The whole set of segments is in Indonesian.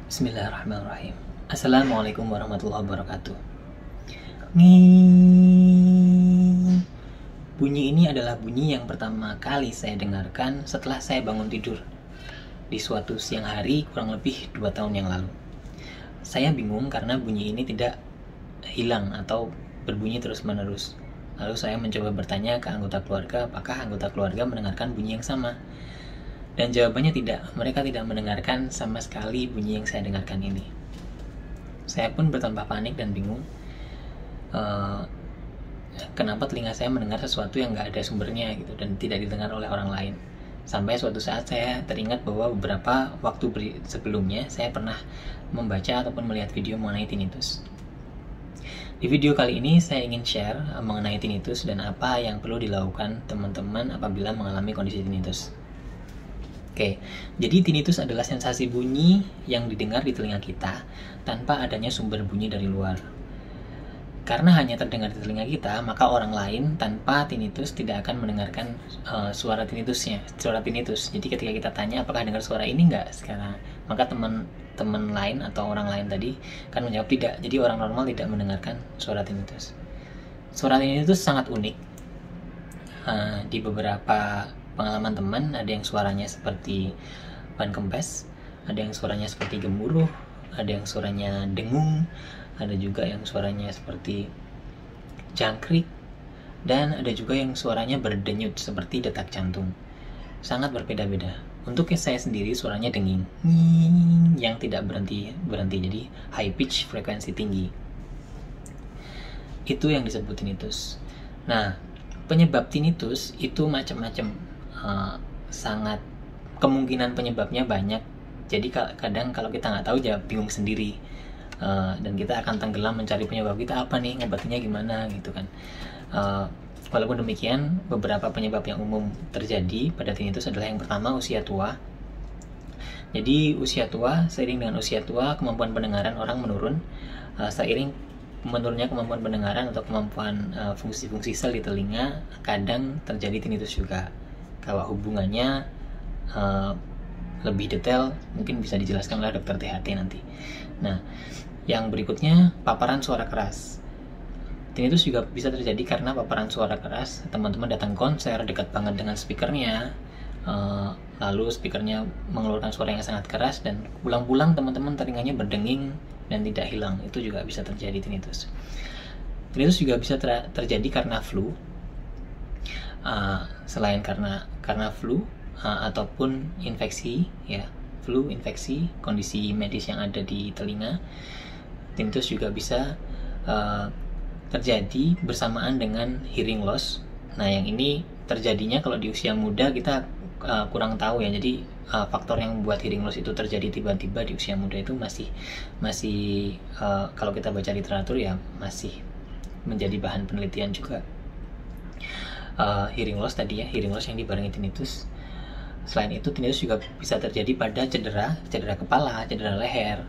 Bismillahirrahmanirrahim. Assalamualaikum warahmatullahi wabarakatuh. Nging. Bunyi ini adalah bunyi yang pertama kali saya dengarkan setelah saya bangun tidur di suatu siang hari kurang lebih 2 tahun yang lalu. Saya bingung karena bunyi ini tidak hilang atau berbunyi terus-menerus. Lalu saya mencoba bertanya ke anggota keluarga apakah anggota keluarga mendengarkan bunyi yang sama. Dan jawabannya tidak, mereka tidak mendengarkan sama sekali bunyi yang saya dengarkan ini. Saya pun bertambah panik dan bingung. Kenapa telinga saya mendengar sesuatu yang nggak ada sumbernya gitu dan tidak didengar oleh orang lain. Sampai suatu saat saya teringat bahwa beberapa waktu sebelumnya saya pernah membaca ataupun melihat video mengenai tinnitus. Di video kali ini saya ingin share mengenai tinnitus dan apa yang perlu dilakukan teman-teman apabila mengalami kondisi tinnitus. Oke, jadi tinnitus adalah sensasi bunyi yang didengar di telinga kita tanpa adanya sumber bunyi dari luar. Karena hanya terdengar di telinga kita, maka orang lain tanpa tinnitus tidak akan mendengarkan suara tinnitus. Jadi ketika kita tanya apakah dengar suara ini enggak sekarang, maka teman lain atau orang lain tadi kan menjawab tidak. Jadi orang normal tidak mendengarkan suara tinnitus. Suara tinnitus sangat unik. Di beberapa pengalaman teman, ada yang suaranya seperti ban kempes, ada yang suaranya seperti gemuruh, ada yang suaranya dengung, ada juga yang suaranya seperti jangkrik, dan ada juga yang suaranya berdenyut seperti detak jantung. Sangat berbeda-beda. Untuk saya sendiri suaranya denging, yang tidak berhenti, jadi high pitch, frekuensi tinggi. Itu yang disebut tinnitus. Nah, penyebab tinnitus itu macam-macam. Sangat kemungkinan penyebabnya banyak, jadi kadang kalau kita nggak tahu ya bingung sendiri, dan kita akan tenggelam mencari penyebab kita apa nih, ngobatinnya gimana gitu kan. Walaupun demikian, beberapa penyebab yang umum terjadi pada tinnitus adalah yang pertama usia tua. Jadi seiring dengan usia tua kemampuan pendengaran orang menurun. Seiring menurunnya kemampuan pendengaran atau kemampuan fungsi-fungsi sel di telinga, kadang terjadi tinnitus juga. Kalau hubungannya lebih detail mungkin bisa dijelaskan oleh dokter THT nanti. Nah, yang berikutnya paparan suara keras. Tinnitus juga bisa terjadi karena paparan suara keras. Teman-teman datang konser dekat banget dengan speakernya, lalu speakernya mengeluarkan suara yang sangat keras dan pulang-pulang teman-teman telinganya berdenging dan tidak hilang. Itu juga bisa terjadi tinnitus. Tinnitus juga bisa terjadi karena flu. Selain karena flu ataupun infeksi, ya, flu, infeksi, kondisi medis yang ada di telinga, tinnitus juga bisa terjadi bersamaan dengan hearing loss. Nah, yang ini terjadinya kalau di usia muda kita kurang tahu ya. Jadi faktor yang membuat hearing loss itu terjadi tiba-tiba di usia muda itu masih kalau kita baca literatur ya masih menjadi bahan penelitian juga. Hearing loss tadi ya, hearing loss yang dibarengi tinnitus. Selain itu, tinnitus juga bisa terjadi pada cedera kepala, cedera leher.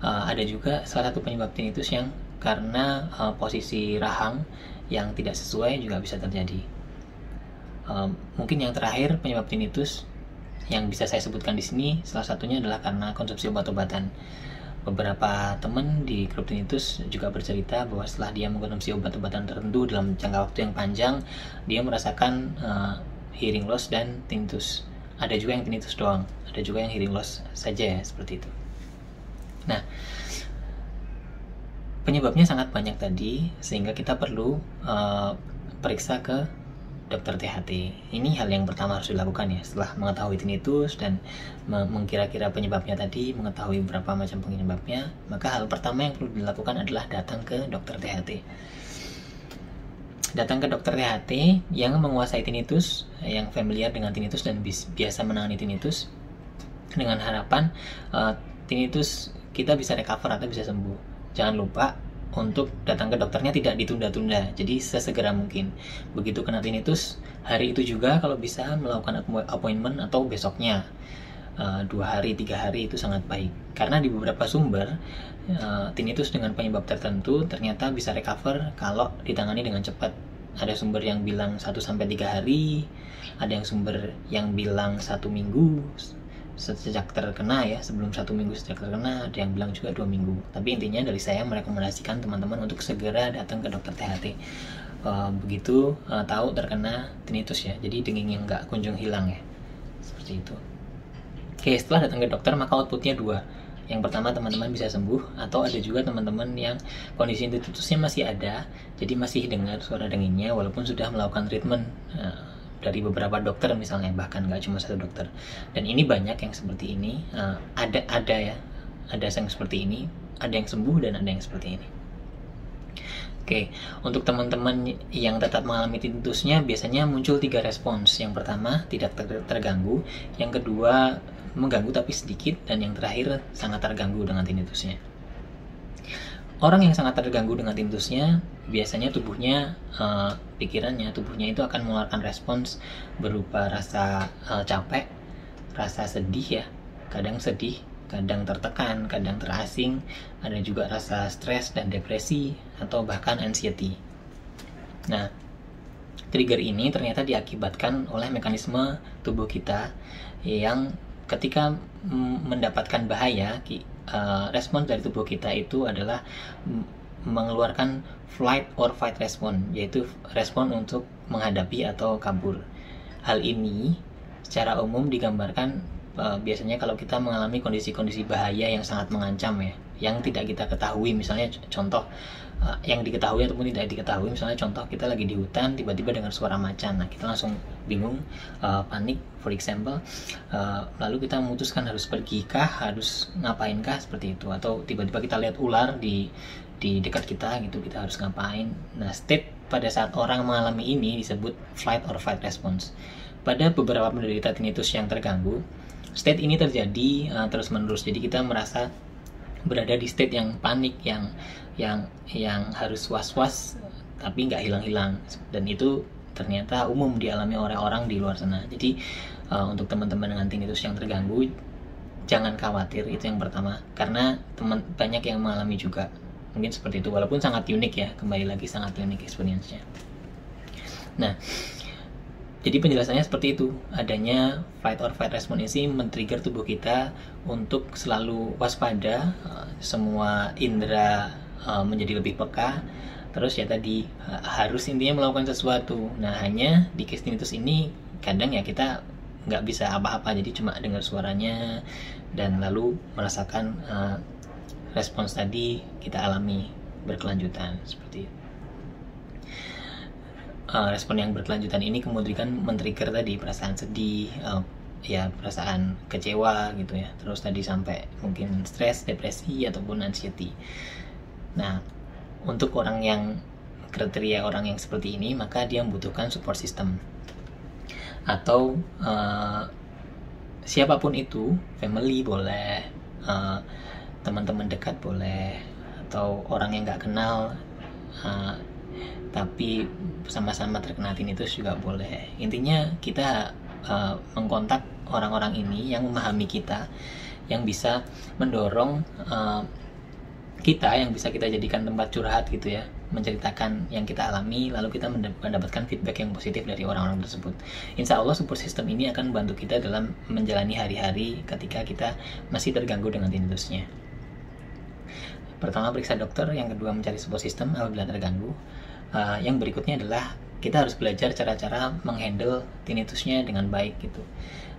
Ada juga salah satu penyebab tinnitus yang karena posisi rahang yang tidak sesuai juga bisa terjadi. Mungkin yang terakhir penyebab tinnitus yang bisa saya sebutkan di sini, salah satunya adalah karena konsumsi obat-obatan. Beberapa teman di grup tinnitus juga bercerita bahwa setelah dia mengkonsumsi obat-obatan tertentu dalam jangka waktu yang panjang, dia merasakan hearing loss dan tinnitus. Ada juga yang tinnitus doang, ada juga yang hearing loss saja ya, seperti itu. Nah, penyebabnya sangat banyak tadi, sehingga kita perlu periksa ke dokter THT. Ini hal yang pertama harus dilakukan ya, setelah mengetahui tinnitus dan mengkira-kira penyebabnya tadi, mengetahui berapa macam penyebabnya, maka hal pertama yang perlu dilakukan adalah datang ke dokter THT. Datang ke dokter THT yang menguasai tinnitus, yang familiar dengan tinnitus dan biasa menangani tinnitus, dengan harapan tinnitus kita bisa recover atau bisa sembuh. Jangan lupa untuk datang ke dokternya tidak ditunda-tunda, jadi sesegera mungkin. Begitu kena tinnitus, hari itu juga kalau bisa melakukan appointment atau besoknya. 2 hari, 3 hari itu sangat baik. Karena di beberapa sumber, tinnitus dengan penyebab tertentu ternyata bisa recover kalau ditangani dengan cepat. Ada sumber yang bilang 1-3 hari, ada yang sumber yang bilang 1 minggu, sejak terkena ya, sebelum 1 minggu sejak terkena, ada yang bilang juga 2 minggu. Tapi intinya dari saya merekomendasikan teman-teman untuk segera datang ke dokter THT begitu tahu terkena tinnitus ya, jadi denging yang nggak kunjung hilang ya, seperti itu. Oke, setelah datang ke dokter maka outputnya 2. Yang pertama, teman-teman bisa sembuh, atau ada juga teman-teman yang kondisi tinnitusnya masih ada, jadi masih dengar suara dengingnya walaupun sudah melakukan treatment dari beberapa dokter misalnya, bahkan nggak cuma 1 dokter. Dan ini banyak yang seperti ini, ada yang seperti ini, ada yang sembuh dan ada yang seperti ini. Oke, untuk teman-teman yang tetap mengalami tinnitusnya biasanya muncul 3 respons. Yang pertama, tidak terganggu. Yang kedua, mengganggu tapi sedikit. Dan yang terakhir, sangat terganggu dengan tinnitusnya. Orang yang sangat terganggu dengan tinnitusnya, biasanya tubuhnya, pikirannya, tubuhnya itu akan mengeluarkan respons berupa rasa capek, rasa sedih ya, kadang sedih, kadang tertekan, kadang terasing, ada juga rasa stres dan depresi, atau bahkan anxiety. Nah, trigger ini ternyata diakibatkan oleh mekanisme tubuh kita yang ketika mendapatkan bahaya, respon dari tubuh kita itu adalah mengeluarkan flight or fight response, yaitu respon untuk menghadapi atau kabur. Hal ini secara umum digambarkan biasanya kalau kita mengalami kondisi-kondisi bahaya yang sangat mengancam ya, yang tidak kita ketahui. Misalnya contoh yang diketahui ataupun tidak diketahui, misalnya contoh kita lagi di hutan tiba-tiba dengar suara macan, nah kita langsung bingung, panik for example, lalu kita memutuskan harus pergi kah, harus ngapain kah, seperti itu. Atau tiba-tiba kita lihat ular di dekat kita gitu, kita harus ngapain. Nah, state pada saat orang mengalami ini disebut flight or fight response. Pada beberapa penderita tinnitus yang terganggu, state ini terjadi terus-menerus. Jadi kita merasa berada di state yang panik, yang harus was-was tapi nggak hilang-hilang. Dan itu ternyata umum dialami oleh orang di luar sana. Jadi untuk teman-teman dengan tinnitus yang terganggu, jangan khawatir, itu yang pertama. Karena banyak yang mengalami juga. Mungkin seperti itu, walaupun sangat unik ya, kembali lagi sangat unik experience-nya. Nah, jadi penjelasannya seperti itu. Adanya fight or fight response ini men-trigger tubuh kita untuk selalu waspada, semua indera menjadi lebih peka. Terus ya tadi harus intinya melakukan sesuatu. Nah, hanya di case tinnitus ini kadang ya kita nggak bisa apa-apa, jadi cuma dengar suaranya dan lalu merasakan respons tadi kita alami berkelanjutan seperti itu. Respon yang berkelanjutan ini kemudian men-trigger tadi perasaan sedih, ya perasaan kecewa gitu ya, terus tadi sampai mungkin stres, depresi ataupun anxiety. Nah, untuk orang yang kriteria orang yang seperti ini, maka dia membutuhkan support system atau siapapun itu, family boleh, teman-teman dekat boleh, atau orang yang nggak kenal tapi sama-sama terkena tinnitus juga boleh. Intinya kita mengkontak orang-orang ini yang memahami kita, yang bisa mendorong kita, yang bisa kita jadikan tempat curhat gitu ya, menceritakan yang kita alami, lalu kita mendapatkan feedback yang positif dari orang-orang tersebut. Insya Allah support system ini akan membantu kita dalam menjalani hari-hari ketika kita masih terganggu dengan tinnitusnya. Pertama, periksa dokter. Yang kedua, mencari support system apabila terganggu. Yang berikutnya adalah kita harus belajar cara-cara menghandle tinnitusnya dengan baik gitu.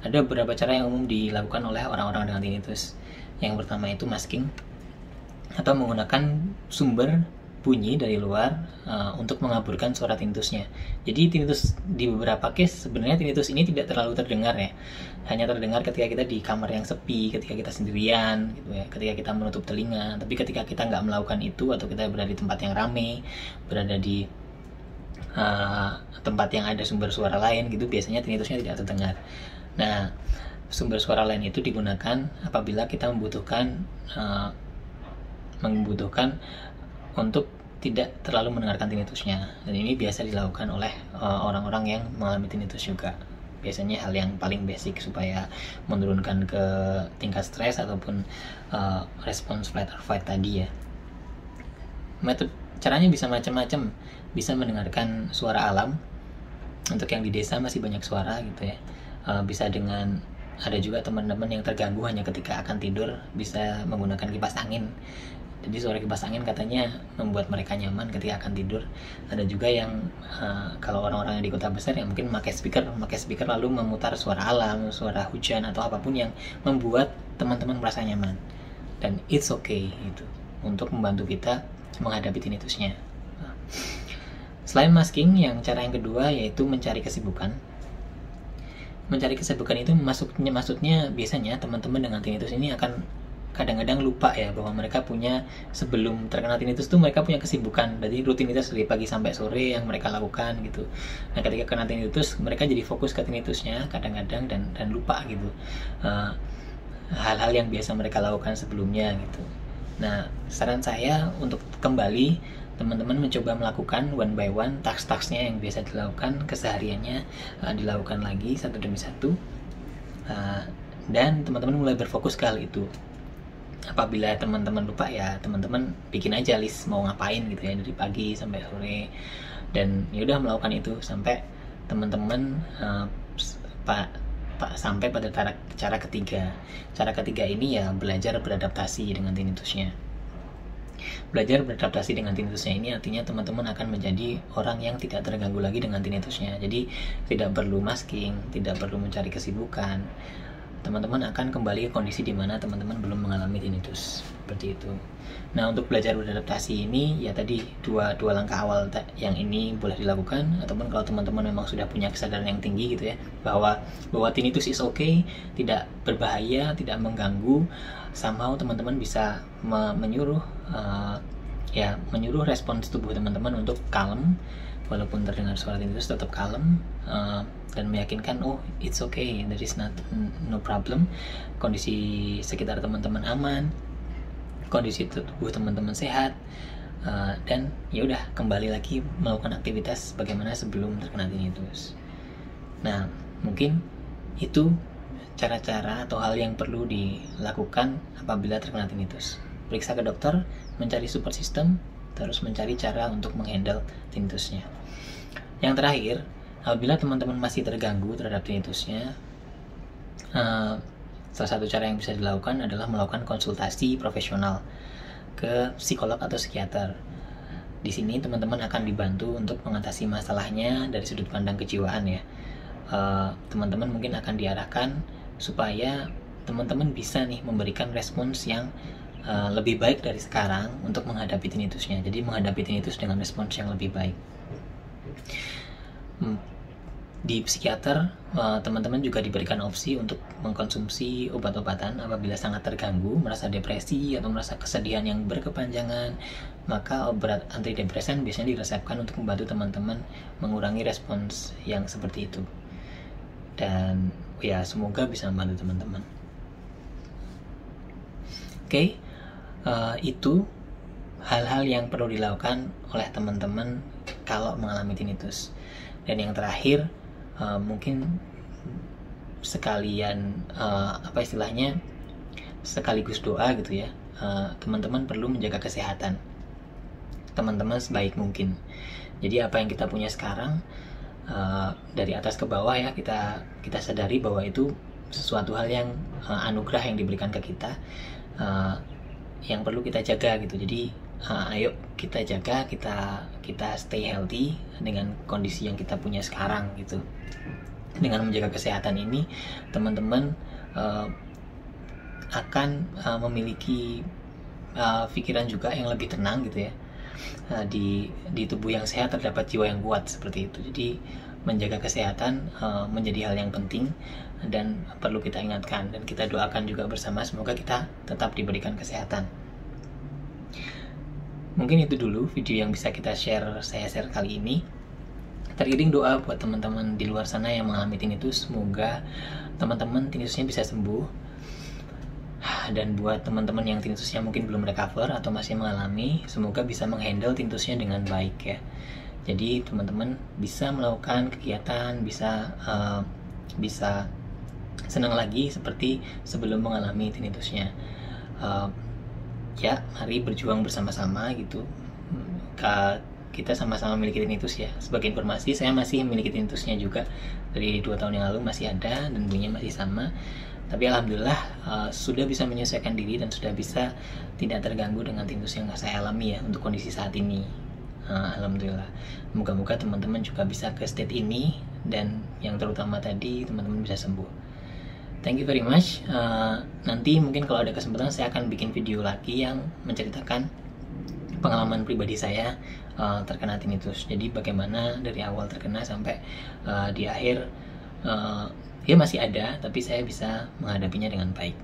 Ada beberapa cara yang umum dilakukan oleh orang-orang dengan tinnitus. Yang pertama itu masking, atau menggunakan sumber bunyi dari luar untuk mengaburkan suara tinnitusnya. Jadi tinnitus di beberapa case, sebenarnya tinnitus ini tidak terlalu terdengar ya, hanya terdengar ketika kita di kamar yang sepi, ketika kita sendirian gitu ya, ketika kita menutup telinga. Tapi ketika kita nggak melakukan itu, atau kita berada di tempat yang ramai, berada di tempat yang ada sumber suara lain gitu, biasanya tinnitusnya tidak terdengar. Nah, sumber suara lain itu digunakan apabila kita membutuhkan untuk tidak terlalu mendengarkan tinnitusnya. Dan ini biasa dilakukan oleh orang-orang yang mengalami tinnitus juga. Biasanya hal yang paling basic supaya menurunkan ke tingkat stres ataupun respons flight or fight tadi ya. Caranya bisa macam-macam. Bisa mendengarkan suara alam. Untuk yang di desa masih banyak suara gitu ya. Bisa dengan ada juga teman-teman yang terganggu hanya ketika akan tidur bisa menggunakan kipas angin. Jadi suara kipas angin katanya membuat mereka nyaman ketika akan tidur. Ada juga yang kalau orang-orang yang di kota besar yang mungkin pakai speaker lalu memutar suara alam, suara hujan atau apapun yang membuat teman-teman merasa nyaman. Dan it's okay itu untuk membantu kita menghadapi tinnitusnya. Selain masking, cara yang kedua yaitu mencari kesibukan. Mencari kesibukan itu maksudnya biasanya teman-teman dengan tinnitus ini akan kadang-kadang lupa ya bahwa mereka punya, sebelum terkena tinnitus tuh mereka punya kesibukan, jadi rutinitas dari pagi sampai sore yang mereka lakukan gitu. Nah ketika kena tinnitus mereka jadi fokus ke tinnitusnya kadang-kadang dan lupa gitu hal-hal yang biasa mereka lakukan sebelumnya gitu. Nah saran saya untuk kembali teman-teman mencoba melakukan one by one task-tasknya yang biasa dilakukan kesehariannya, dilakukan lagi satu demi satu, dan teman-teman mulai berfokus ke hal itu. Apabila teman-teman lupa ya teman-teman bikin aja list mau ngapain gitu ya dari pagi sampai sore, dan yaudah melakukan itu sampai teman-teman sampai pada cara ketiga. Cara ketiga ini ya belajar beradaptasi dengan tinnitusnya. Belajar beradaptasi dengan tinnitusnya ini artinya teman-teman akan menjadi orang yang tidak terganggu lagi dengan tinnitusnya. Jadi tidak perlu masking, tidak perlu mencari kesibukan. Teman-teman akan kembali ke kondisi di mana teman-teman belum mengalami tinnitus, seperti itu. Nah untuk belajar beradaptasi ini ya tadi dua langkah awal yang ini boleh dilakukan, ataupun kalau teman-teman memang sudah punya kesadaran yang tinggi gitu ya bahwa tinnitus is okay, tidak berbahaya, tidak mengganggu, somehow teman-teman bisa menyuruh respons tubuh teman-teman untuk kalem. Walaupun terdengar suara tinnitus tetap kalem, dan meyakinkan it's okay, there is no problem, kondisi sekitar teman-teman aman, kondisi tubuh teman-teman sehat, dan ya udah kembali lagi melakukan aktivitas bagaimana sebelum terkena tinnitus. Nah mungkin itu cara-cara atau hal yang perlu dilakukan apabila terkena tinnitus. Periksa ke dokter, mencari support system, terus mencari cara untuk menghandle tinnitusnya. Yang terakhir, apabila teman-teman masih terganggu terhadap tinnitusnya, salah satu cara yang bisa dilakukan adalah melakukan konsultasi profesional ke psikolog atau psikiater. Di sini teman-teman akan dibantu untuk mengatasi masalahnya dari sudut pandang kejiwaan ya. Teman-teman mungkin akan diarahkan supaya teman-teman bisa nih memberikan respons yang lebih baik dari sekarang untuk menghadapi tinnitusnya. Jadi menghadapi tinnitus dengan respons yang lebih baik. Di psikiater, teman-teman juga diberikan opsi untuk mengkonsumsi obat-obatan apabila sangat terganggu, merasa depresi atau merasa kesedihan yang berkepanjangan. Maka obat antidepresan biasanya diresepkan untuk membantu teman-teman mengurangi respons yang seperti itu. Dan ya semoga bisa membantu teman-teman. Oke. Itu hal-hal yang perlu dilakukan oleh teman-teman kalau mengalami tinnitus. Dan yang terakhir, mungkin sekalian sekaligus doa gitu ya. Teman-teman perlu menjaga kesehatan teman-teman sebaik mungkin. Jadi apa yang kita punya sekarang, dari atas ke bawah ya, kita sadari bahwa itu sesuatu hal yang anugerah yang diberikan ke kita, yang perlu kita jaga gitu. Jadi ayo kita jaga, kita stay healthy dengan kondisi yang kita punya sekarang gitu. Dengan menjaga kesehatan ini, teman-teman akan memiliki pikiran juga yang lebih tenang gitu ya. Di tubuh yang sehat terdapat jiwa yang kuat, seperti itu. Jadi menjaga kesehatan menjadi hal yang penting dan perlu kita ingatkan, dan kita doakan juga bersama semoga kita tetap diberikan kesehatan. Mungkin itu dulu video yang bisa saya share kali ini. Teriring doa buat teman-teman di luar sana yang mengalami tinnitus, semoga teman-teman tinnitusnya bisa sembuh. Dan buat teman-teman yang tinnitusnya mungkin belum recover atau masih mengalami, semoga bisa menghandle tinnitusnya dengan baik ya. Jadi teman-teman bisa melakukan kegiatan, bisa senang lagi seperti sebelum mengalami tinnitusnya. Ya, mari berjuang bersama-sama gitu. kita sama-sama memiliki tinnitus ya. Sebagai informasi, saya masih memiliki tinnitusnya juga dari 2 tahun yang lalu, masih ada dan bunyinya masih sama. Tapi alhamdulillah sudah bisa menyesuaikan diri dan sudah bisa tidak terganggu dengan tinnitus yang saya alami ya untuk kondisi saat ini. Alhamdulillah. Moga-moga teman-teman juga bisa ke state ini, dan yang terutama tadi teman-teman bisa sembuh. Thank you very much. Nanti mungkin kalau ada kesempatan saya akan bikin video lagi yang menceritakan pengalaman pribadi saya terkena tinnitus. Jadi bagaimana dari awal terkena sampai di akhir dia masih ada, tapi saya bisa menghadapinya dengan baik.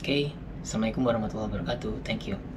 Oke, Assalamualaikum warahmatullahi wabarakatuh. Thank you.